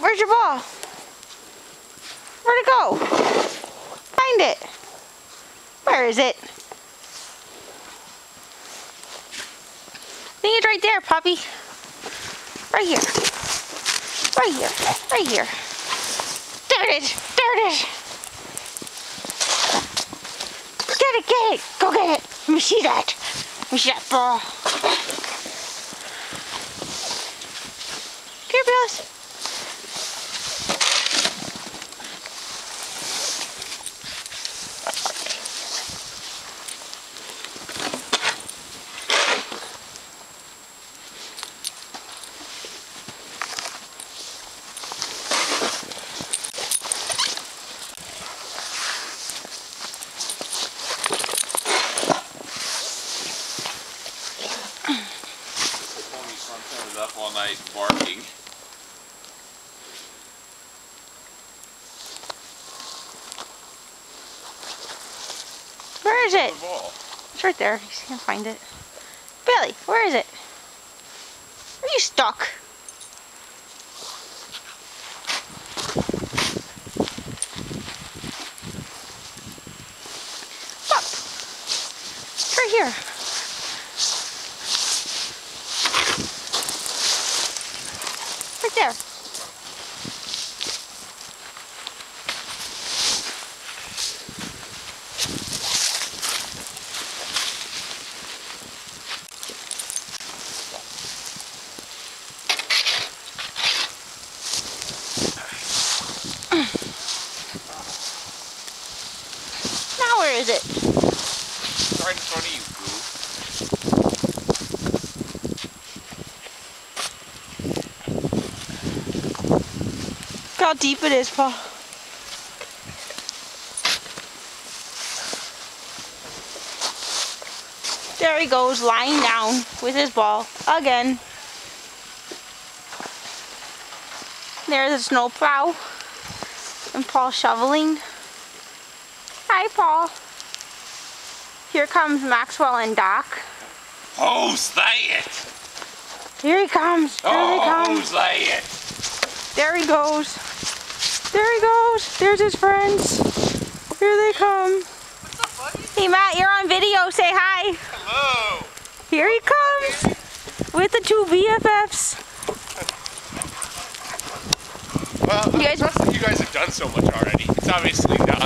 Where's your ball? Where'd it go? Find it. Where is it? I think it's right there, puppy. Right here. Right here. Right here. There it is. There it is. Get it, get it. Go get it. Let me see that. Let me see that ball. Here, Billis. Up all night barking. Where is it? It's right there. You can't find it. Billy, where is it? Are you stuck? Look. It's right here. Right there. Now where is it? It's right in front of you, Look how deep it is, Paul. There he goes, lying down with his ball again. There's a snowplow and Paul shoveling. Hi, Paul. Here comes Maxwell and Doc. Oh, say it! Here he comes. Here he comes. Say it! There he goes. There he goes. There's his friends. Here they come. What's up, buddy? Hey, Matt, you're on video. Say hi. Hello! Here he comes with the two BFFs. Well, You guys- you guys have done so much already. It's obviously not